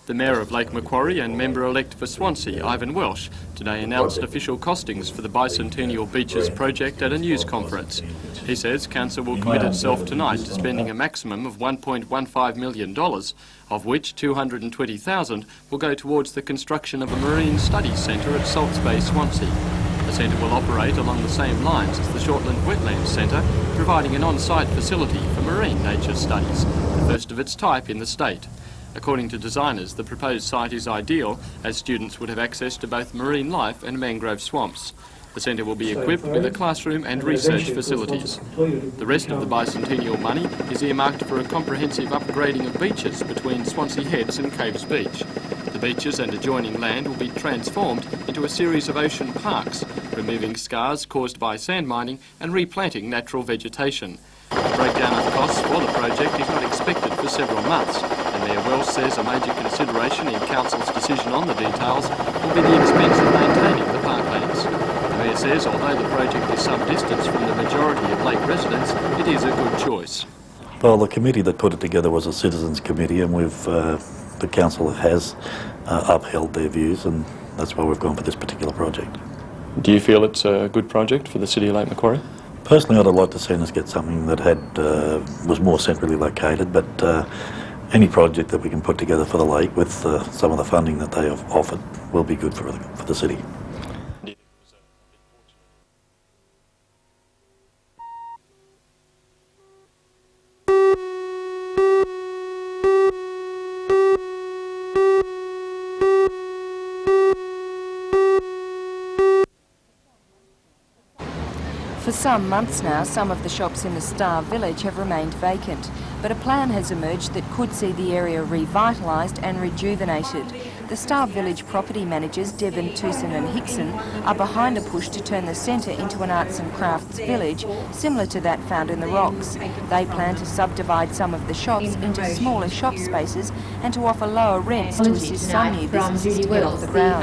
The Mayor of Lake Macquarie and Member-elect for Swansea, Ivan Welsh, today announced official costings for the Bicentennial Beaches project at a news conference. He says Council will commit itself tonight to spending a maximum of $1.15 million, of which $220,000 will go towards the construction of a marine studies centre at Salts Bay, Swansea. The centre will operate along the same lines as the Shortland Wetlands Centre, providing an on-site facility for marine nature studies, the first of its type in the state. According to designers, the proposed site is ideal as students would have access to both marine life and mangrove swamps. The centre will be equipped with a classroom and research facilities. The rest of the bicentennial money is earmarked for a comprehensive upgrading of beaches between Swansea Heads and Caves Beach. The beaches and adjoining land will be transformed into a series of ocean parks, removing scars caused by sand mining and replanting natural vegetation. A breakdown of costs for the project is not expected for several months, and Mayor Welsh says a major consideration in Council's decision on the details will be the expense of maintaining the parklands. The Mayor says although the project is some distance from the majority of lake residents, it is a good choice. Well, the committee that put it together was a citizens committee, and the Council has upheld their views, and that's why we've gone for this particular project. Do you feel it's a good project for the City of Lake Macquarie? Personally, I'd have liked to see us get something that was more centrally located, but any project that we can put together for the lake with some of the funding that they have offered will be good for the city. For some months now, some of the shops in the Star Village have remained vacant, but a plan has emerged that could see the area revitalised and rejuvenated. The Star Village property managers, Devon, Tooson and Hickson, are behind a push to turn the centre into an arts and crafts village, similar to that found in the Rocks. They plan to subdivide some of the shops into smaller shop spaces and to offer lower rents to assist some new businesses to get off the ground.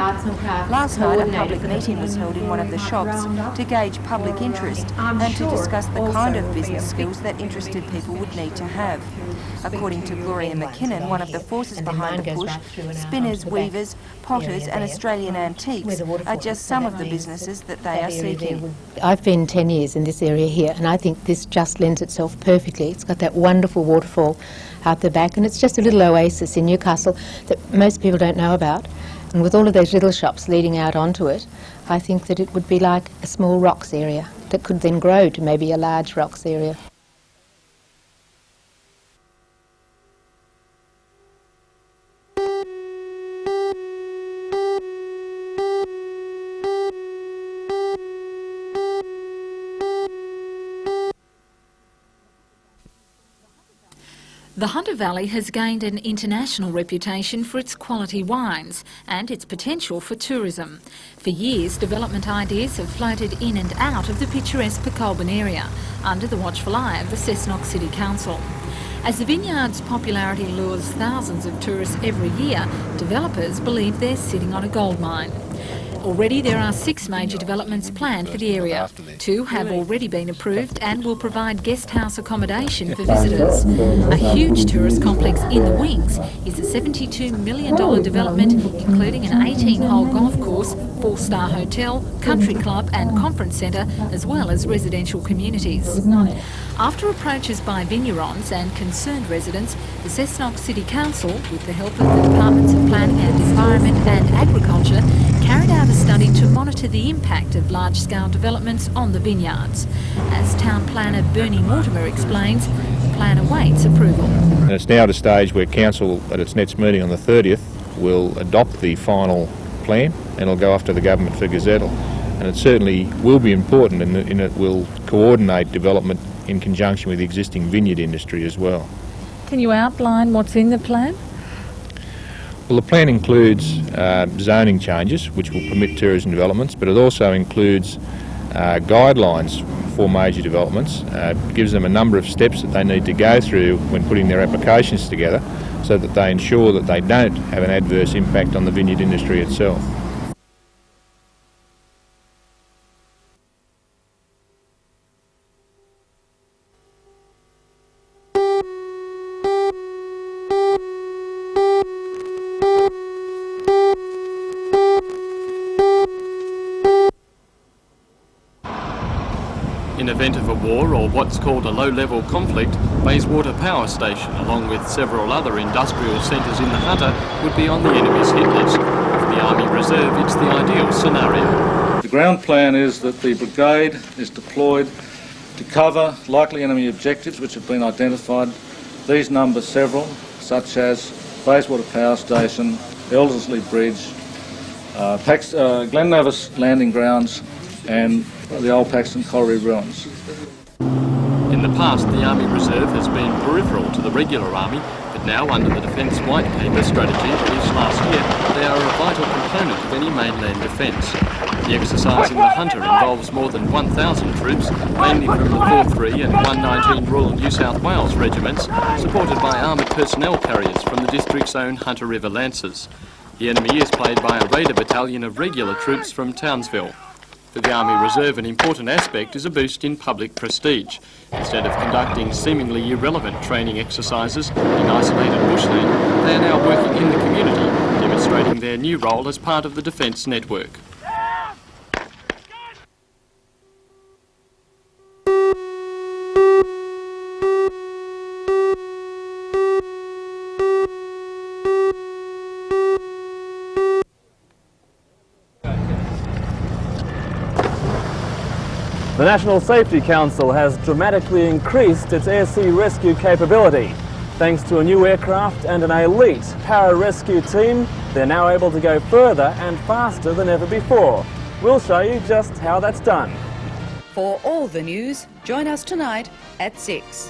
Last night, a public meeting was held in one of the shops to gauge public interest and to discuss the kind of business skills that interested people would need to have. According to Gloria McKinnon, one of the forces behind the push, spinners, weavers, potters and Australian antiques are just some of the businesses that they are seeking. I've been 10 years in this area here, and I think this just lends itself perfectly. It's got that wonderful waterfall out the back, and it's just a little oasis in Newcastle that most people don't know about. And with all of those little shops leading out onto it, I think that it would be like a small rocks area that could then grow to maybe a large rocks area. The Hunter Valley has gained an international reputation for its quality wines and its potential for tourism. For years, development ideas have floated in and out of the picturesque Pecolbin area, under the watchful eye of the Cessnock City Council. As the Vineyard's popularity lures thousands of tourists every year, developers believe they're sitting on a gold mine. Already there are 6 major developments planned for the area. 2 have already been approved and will provide guest house accommodation for visitors. A huge tourist complex in the wings is a $72 million development, including an 18-hole golf course, 4-star hotel, country club and conference centre, as well as residential communities. After approaches by vignerons and concerned residents, the Cessnock City Council, with the help of the Departments of Planning and Environment and Agriculture, carried out a study to monitor the impact of large-scale developments on the vineyards. As Town Planner Bernie Mortimer explains, the plan awaits approval. And it's now at a stage where Council, at its next meeting on the 30th, will adopt the final plan and it'll go off to the government for gazettal. And it certainly will be important in it will coordinate development in conjunction with the existing vineyard industry as well. Can you outline what's in the plan? Well, the plan includes zoning changes which will permit tourism developments, but it also includes guidelines for major developments. It gives them a number of steps that they need to go through when putting their applications together so that they ensure that they don't have an adverse impact on the vineyard industry itself. event of a war or what's called a low-level conflict, Bayswater Power Station, along with several other industrial centres in the Hunter, would be on the enemy's hit list. For the Army Reserve, it's the ideal scenario. The ground plan is that the brigade is deployed to cover likely enemy objectives which have been identified. These number several, such as Bayswater Power Station, Eldersley Bridge, Glen Nevis landing grounds and the old Paxton Colliery ruins. In the past, the Army Reserve has been peripheral to the regular Army, but now under the Defence White Paper strategy released last year, they are a vital component of any mainland defence. The exercise in the Hunter involves more than 1,000 troops, mainly from the 4-3 and 119 Royal New South Wales regiments, supported by armoured personnel carriers from the district's own Hunter River Lancers. The enemy is played by a Raider battalion of regular troops from Townsville. For the Army Reserve, an important aspect is a boost in public prestige. Instead of conducting seemingly irrelevant training exercises in isolated bushland, they are now working in the community, demonstrating their new role as part of the defence network. The National Safety Council has dramatically increased its air sea rescue capability. Thanks to a new aircraft and an elite para-rescue team, they're now able to go further and faster than ever before. We'll show you just how that's done. For all the news, join us tonight at 6.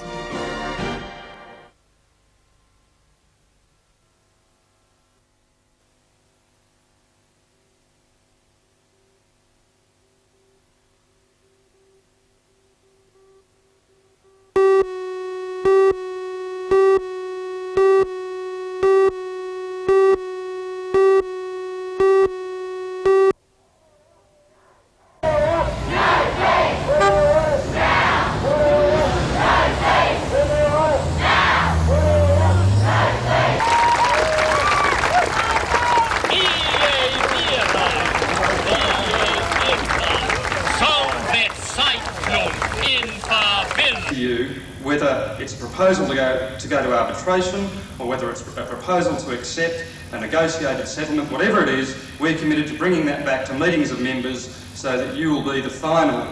Whether it's a proposal to go to arbitration or whether it's a proposal to accept a negotiated settlement, whatever it is, we're committed to bringing that back to meetings of members so that you will be the final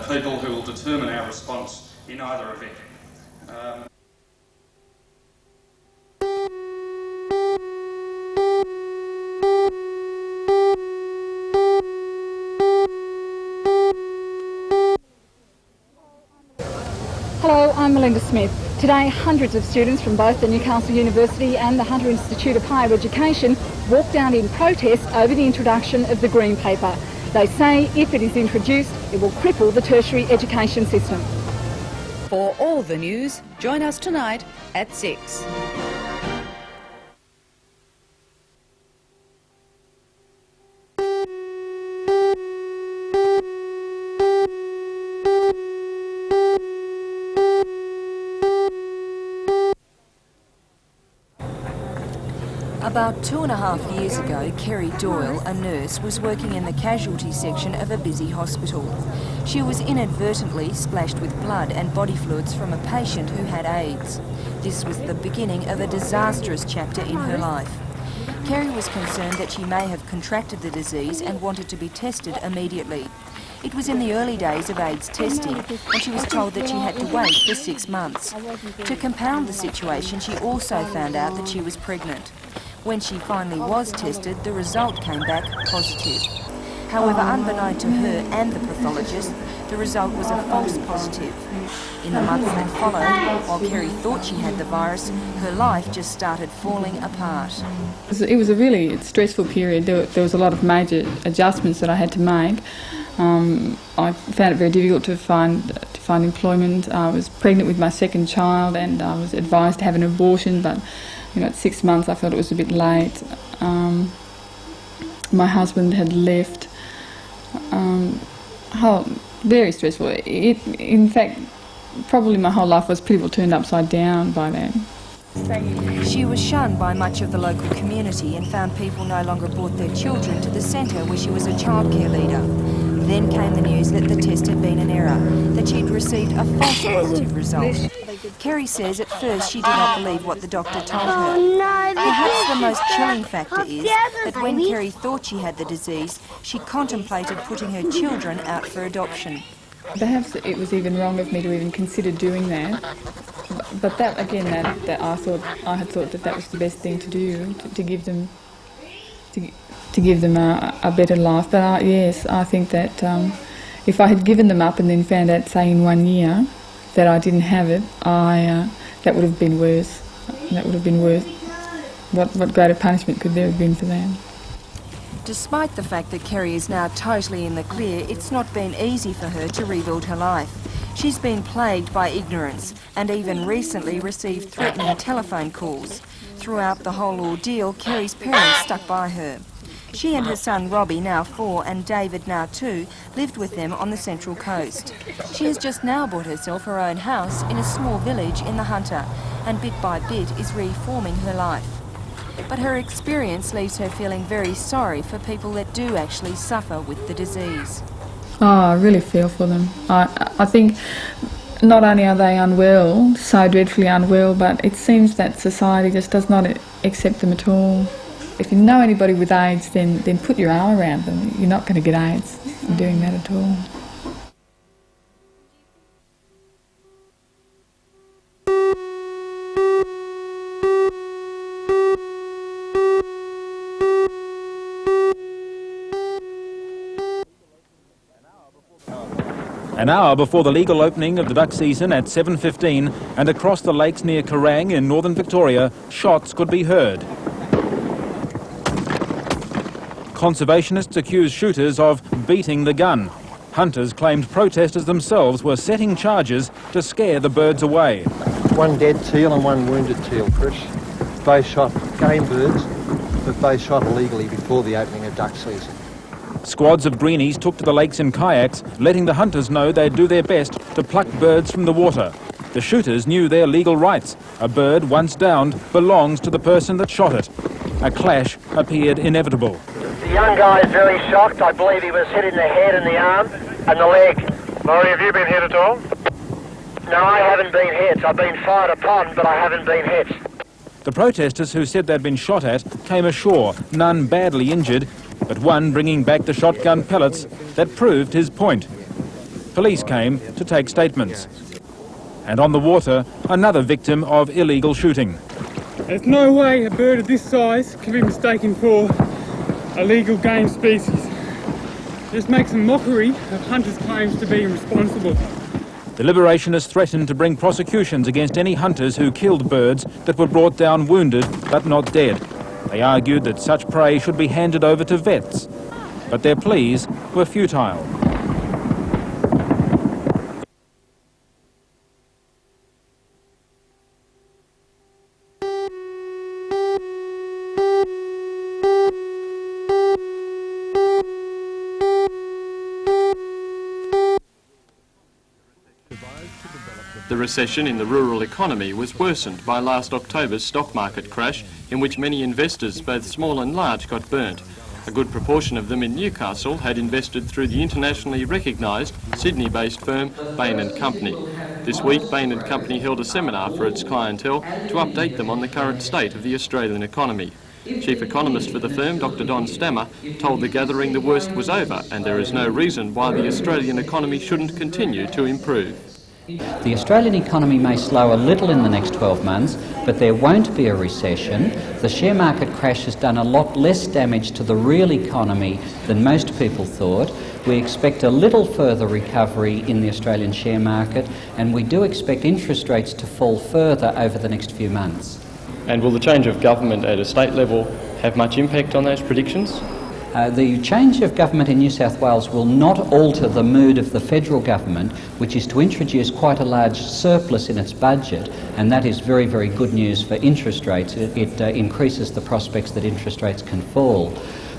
people who will determine our response in either event. Hello, I'm Melinda Smith. Today, hundreds of students from both the Newcastle University and the Hunter Institute of Higher Education walked down in protest over the introduction of the Green Paper. They say if it is introduced, it will cripple the tertiary education system. For all the news, join us tonight at 6. About 2.5 years ago, Kerry Doyle, a nurse, was working in the casualty section of a busy hospital. She was inadvertently splashed with blood and body fluids from a patient who had AIDS. This was the beginning of a disastrous chapter in her life. Kerry was concerned that she may have contracted the disease and wanted to be tested immediately. It was in the early days of AIDS testing, and she was told that she had to wait for 6 months. To compound the situation, she also found out that she was pregnant. When she finally was tested, the result came back positive. However, unbeknown to her and the pathologist, the result was a false positive. In the months that followed, while Kerry thought she had the virus, her life just started falling apart. It was a really stressful period. There was a lot of major adjustments that I had to make. I found it very difficult to find employment. I was pregnant with my second child and I was advised to have an abortion, but at 6 months I felt it was a bit late. My husband had left. Very stressful. In fact, probably my whole life was pretty well turned upside down by then. She was shunned by much of the local community and found people no longer brought their children to the centre where she was a childcare leader. Then came the news that the test had been an error, that she'd received a false positive result. Kerry says at first she did not believe what the doctor told her. Perhaps the most chilling factor is that when Kerry thought she had the disease, she contemplated putting her children out for adoption. Perhaps it was even wrong of me to even consider doing that, but that again, that I had thought that was the best thing to do, to give them a better life. But yes, I think that if I had given them up and then found out, say in 1 year, that I didn't have it, that would have been worse. That would have been worse. What greater punishment could there have been for that? Despite the fact that Kerry is now totally in the clear, it's not been easy for her to rebuild her life. She's been plagued by ignorance and even recently received threatening telephone calls. Throughout the whole ordeal, Kerry's parents stuck by her. She and her son Robbie, now 4, and David, now 2, lived with them on the Central Coast. She has just now bought herself her own house in a small village in the Hunter, and bit by bit is reforming her life. But her experience leaves her feeling very sorry for people that do actually suffer with the disease. Oh, I really feel for them. I think not only are they unwell, so dreadfully unwell, but it seems that society just does not accept them at all. If you know anybody with AIDS, then put your arm around them. You're not going to get AIDS in doing that at all. An hour before the legal opening of the duck season at 7:15, and across the lakes near Kerrang in northern Victoria, shots could be heard. Conservationists accuse shooters of beating the gun. Hunters claimed protesters themselves were setting charges to scare the birds away. One dead teal and one wounded teal, Chris. They shot game birds that they shot illegally before the opening of duck season. Squads of greenies took to the lakes in kayaks, letting the hunters know they'd do their best to pluck birds from the water. The shooters knew their legal rights. A bird, once downed, belongs to the person that shot it. A clash appeared inevitable. The young guy is very shocked. I believe he was hit in the head and the arm and the leg. Laurie, have you been hit at all? No, I haven't been hit. I've been fired upon, but I haven't been hit. The protesters who said they'd been shot at came ashore, none badly injured, but one bringing back the shotgun pellets that proved his point. Police came to take statements. And on the water, another victim of illegal shooting. There's no way a bird of this size can be mistaken for a legal game species. This makes a mockery of hunters' claims to being responsible. The Liberationists threatened to bring prosecutions against any hunters who killed birds that were brought down wounded but not dead. They argued that such prey should be handed over to vets, but their pleas were futile. The recession in the rural economy was worsened by last October's stock market crash, in which many investors, both small and large, got burnt. A good proportion of them in Newcastle had invested through the internationally recognised Sydney-based firm Bain and Company. This week, Bain and Company held a seminar for its clientele to update them on the current state of the Australian economy. Chief economist for the firm, Dr. Don Stammer, told the gathering the worst was over and there is no reason why the Australian economy shouldn't continue to improve. The Australian economy may slow a little in the next 12 months, but there won't be a recession. The share market crash has done a lot less damage to the real economy than most people thought. We expect a little further recovery in the Australian share market, and we do expect interest rates to fall further over the next few months. And will the change of government at a state level have much impact on those predictions? The change of government in New South Wales will not alter the mood of the federal government, which is to introduce quite a large surplus in its budget, and that is very, very good news for interest rates. It increases the prospects that interest rates can fall.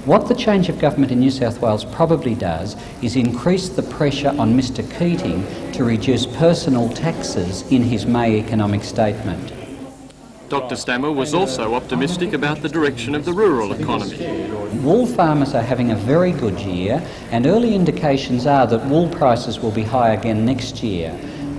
What the change of government in New South Wales probably does is increase the pressure on Mr Keating to reduce personal taxes in his May economic statement. Dr Stammer was also optimistic about the direction of the rural economy. Wool farmers are having a very good year, and early indications are that wool prices will be high again next year.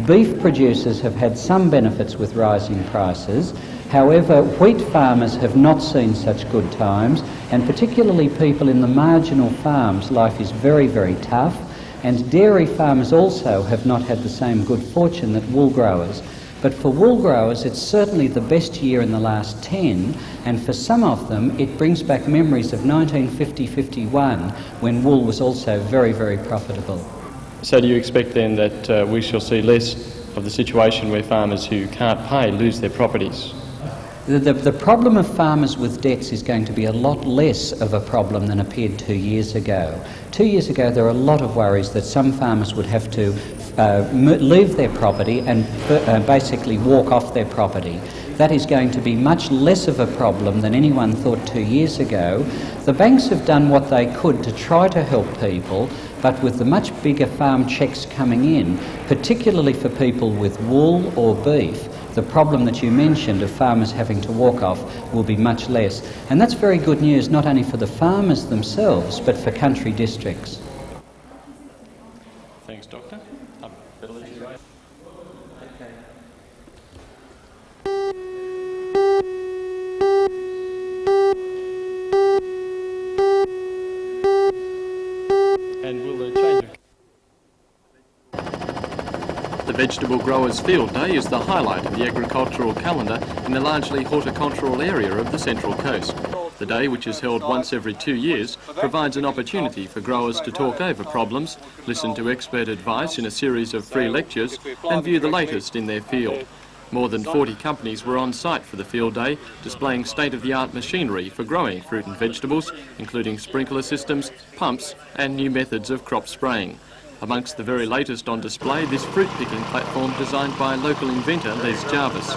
Beef producers have had some benefits with rising prices. However, wheat farmers have not seen such good times, and particularly people in the marginal farms, life is very, very tough. And dairy farmers also have not had the same good fortune that wool growers. But for wool growers, it's certainly the best year in the last 10, and for some of them, it brings back memories of 1950-51, when wool was also very, very profitable. So do you expect then that we shall see less of the situation where farmers who can't pay lose their properties? The problem of farmers with debts is going to be a lot less of a problem than appeared 2 years ago. 2 years ago, there were a lot of worries that some farmers would have to leave their property and basically walk off their property. That is going to be much less of a problem than anyone thought 2 years ago. The banks have done what they could to try to help people, but with the much bigger farm checks coming in, particularly for people with wool or beef, the problem that you mentioned of farmers having to walk off will be much less. And that's very good news not only for the farmers themselves, but for country districts. Thanks, Doctor. And will the change of... The Vegetable Growers Field Day is the highlight of the agricultural calendar in the largely horticultural area of the Central Coast. The day, which is held once every 2 years, provides an opportunity for growers to talk over problems, listen to expert advice in a series of free lectures, and view the latest in their field. More than 40 companies were on site for the field day, displaying state-of-the-art machinery for growing fruit and vegetables, including sprinkler systems, pumps, and new methods of crop spraying. Amongst the very latest on display, this fruit-picking platform designed by local inventor Les Jarvis.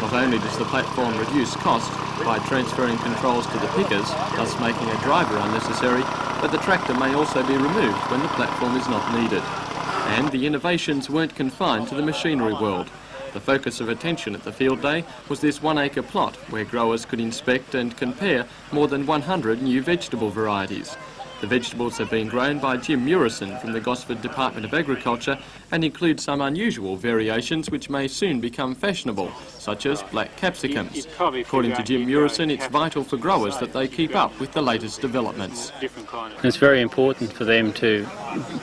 Not only does the platform reduce cost by transferring controls to the pickers, thus making a driver unnecessary, but the tractor may also be removed when the platform is not needed. And the innovations weren't confined to the machinery world. The focus of attention at the field day was this 1 acre plot where growers could inspect and compare more than 100 new vegetable varieties. The vegetables have been grown by Jim Murison from the Gosford Department of Agriculture and include some unusual variations which may soon become fashionable, such as black capsicums. According to Jim Murison, it's vital for growers that they keep up with the latest developments. It's very important for them to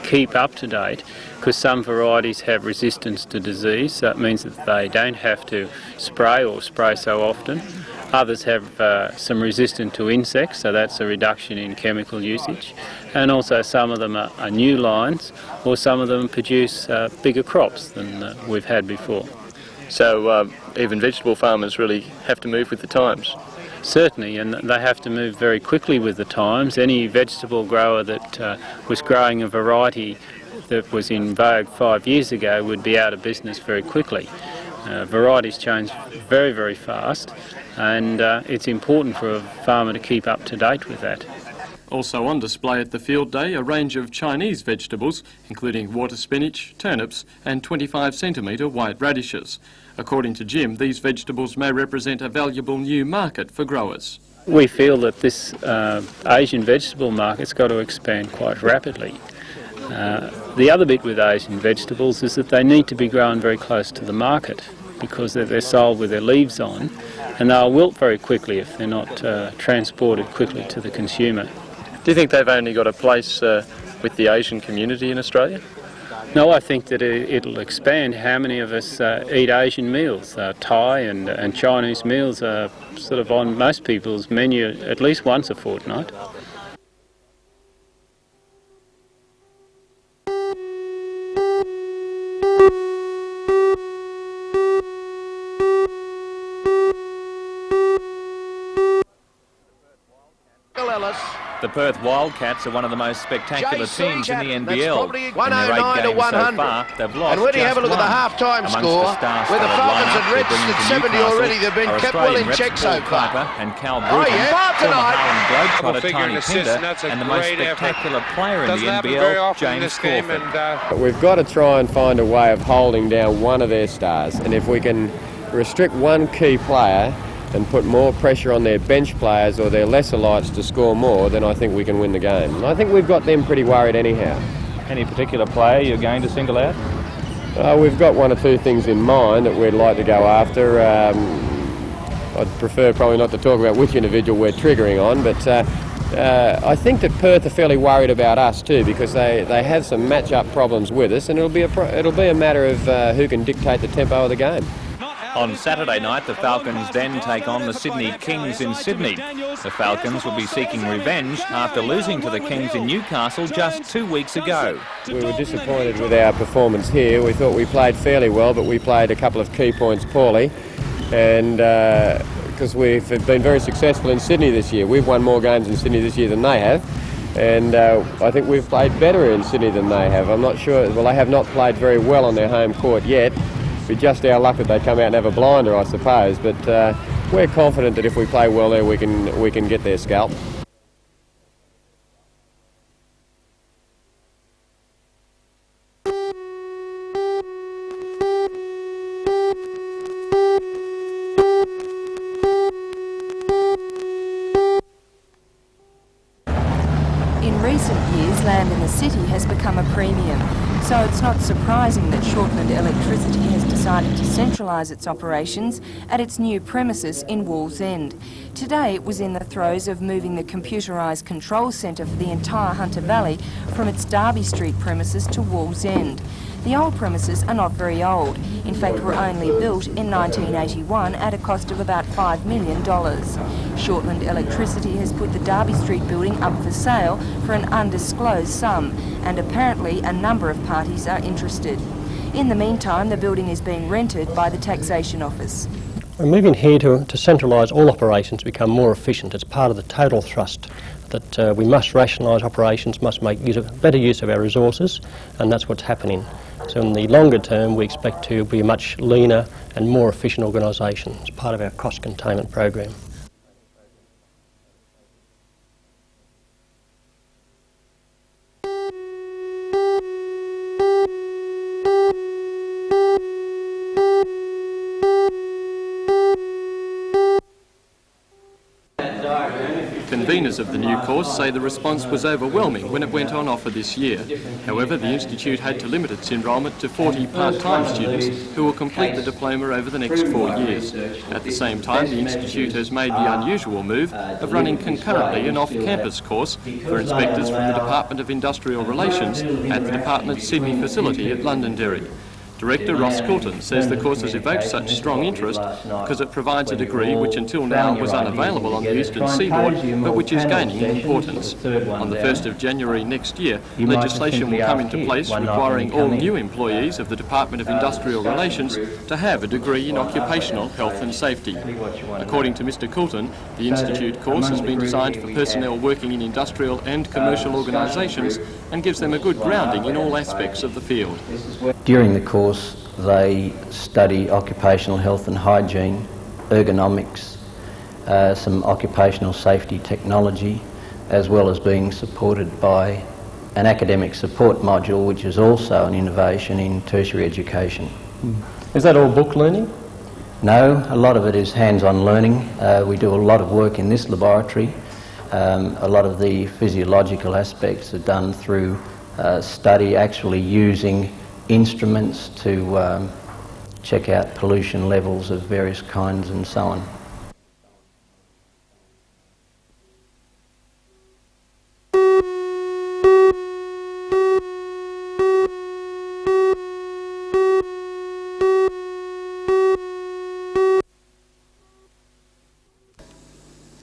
keep up to date because some varieties have resistance to disease, so it means that they don't have to spray or spray so often. Others have some resistance to insects, so that's a reduction in chemical usage. And also some of them are new lines, or some of them produce bigger crops than we've had before. So even vegetable farmers really have to move with the times? Certainly, and they have to move very quickly with the times. Any vegetable grower that was growing a variety that was in vogue 5 years ago would be out of business very quickly. Varieties change very, very fast, and it's important for a farmer to keep up to date with that. Also on display at the field day, a range of Chinese vegetables, including water spinach, turnips and 25-centimetre white radishes. According to Jim, these vegetables may represent a valuable new market for growers. We feel that this Asian vegetable market's got to expand quite rapidly. The other bit with Asian vegetables is that they need to be grown very close to the market because they're sold with their leaves on, and they'll wilt very quickly if they're not transported quickly to the consumer. Do you think they've only got a place with the Asian community in Australia? No, I think that it'll expand. How many of us eat Asian meals? Thai and Chinese meals are sort of on most people's menu at least once a fortnight. The Perth Wildcats are one of the most spectacular teams in the NBL. In their 8 games so far, they've lost and when you have a look at the half-time score, where the Falcons had registered 70 already, they've been kept well in check so far. And Cal Bruton, former Harlem Globetrotter Tiny Pinder, and the most spectacular player in the NBL, James Crawford. We've got to try and find a way of holding down one of their stars, and if we can restrict one key player, and put more pressure on their bench players or their lesser lights to score more, then I think we can win the game. And I think we've got them pretty worried anyhow. Any particular player you're going to single out? We've got one or two things in mind that we'd like to go after. I'd prefer probably not to talk about which individual we're triggering on, but I think that Perth are fairly worried about us too, because they have some match-up problems with us, and it'll be a matter of who can dictate the tempo of the game. On Saturday night, the Falcons then take on the Sydney Kings in Sydney. The Falcons will be seeking revenge after losing to the Kings in Newcastle just 2 weeks ago. We were disappointed with our performance here. We thought we played fairly well, but we played a couple of key points poorly. And because we've been very successful in Sydney this year. We've won more games in Sydney this year than they have. And I think we've played better in Sydney than they have. I'm not sure. Well, they have not played very well on their home court yet. It'd be just our luck that they come out and have a blinder, I suppose. But we're confident that if we play well there, we can get their scalp. In recent years, land in the city has become a premium, so it's not surprising that Shortland Electricity has decided to centralise its operations at its new premises in Wallsend. Today it was in the throes of moving the computerised control centre for the entire Hunter Valley from its Derby Street premises to Wallsend. The old premises are not very old, in fact were only built in 1981 at a cost of about $5 million. Shortland Electricity has put the Derby Street building up for sale for an undisclosed sum, and apparently a number of parties are interested. In the meantime, the building is being rented by the Taxation Office. We're moving here to centralise all operations, become more efficient. It's part of the total thrust that we must rationalise operations, must make better use of our resources, and that's what's happening. So in the longer term, we expect to be a much leaner and more efficient organisation as part of our cost containment program. Conveners of the new course say the response was overwhelming when it went on offer this year. However, the Institute had to limit its enrolment to 40 part-time students who will complete the diploma over the next 4 years. At the same time, the Institute has made the unusual move of running concurrently an off-campus course for inspectors from the Department of Industrial Relations at the Department's Sydney facility at Londonderry. Director Ross Coulton says the course has evoked such strong interest because it provides a degree which until now was unavailable on the eastern seaboard, but which is gaining in importance. On the 1st of January next year, legislation will come into place requiring all new employees of the Department of Industrial Relations to have a degree in occupational health and safety. According to Mr Coulton, the Institute course has been designed for personnel working in industrial and commercial organisations and gives them a good grounding in all aspects of the field. During the course, they study occupational health and hygiene, ergonomics, some occupational safety technology, as well as being supported by an academic support module, which is also an innovation in tertiary education. Is that all book learning? No, a lot of it is hands-on learning. We do a lot of work in this laboratory. A lot of the physiological aspects are done through study, actually using instruments to check out pollution levels of various kinds and so on.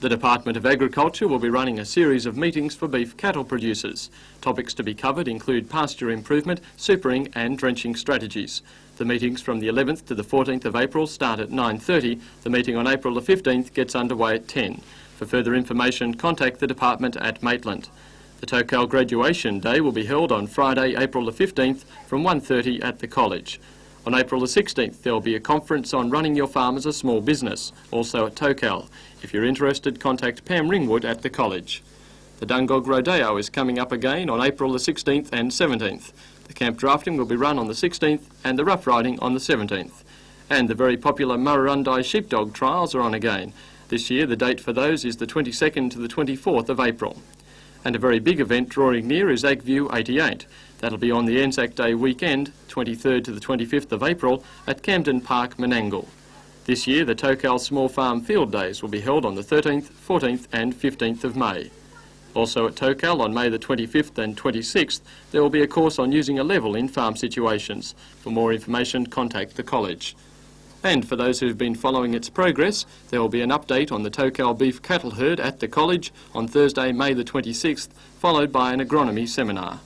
The Department of Agriculture will be running a series of meetings for beef cattle producers. Topics to be covered include pasture improvement, supering and drenching strategies. The meetings from the 11th to the 14th of April start at 9:30. The meeting on April the 15th gets underway at 10. For further information, contact the department at Maitland. The Tocal Graduation Day will be held on Friday, April the 15th from 1:30 at the college. On April the 16th, there will be a conference on running your farm as a small business, also at Tocal. If you're interested, contact Pam Ringwood at the college. The Dungog Rodeo is coming up again on April the 16th and 17th. The camp drafting will be run on the 16th and the rough riding on the 17th. And the very popular Murrurundi sheepdog trials are on again. This year the date for those is the 22nd to the 24th of April. And a very big event drawing near is AgView 88. That'll be on the Anzac Day weekend, 23rd to the 25th of April, at Camden Park, Menangle. This year the Tocal Small Farm Field Days will be held on the 13th, 14th and 15th of May. Also at Tocal on May the 25th and 26th, there will be a course on using a level in farm situations. For more information, contact the college. And for those who've been following its progress, there will be an update on the Tocal beef cattle herd at the college on Thursday, May the 26th, followed by an agronomy seminar.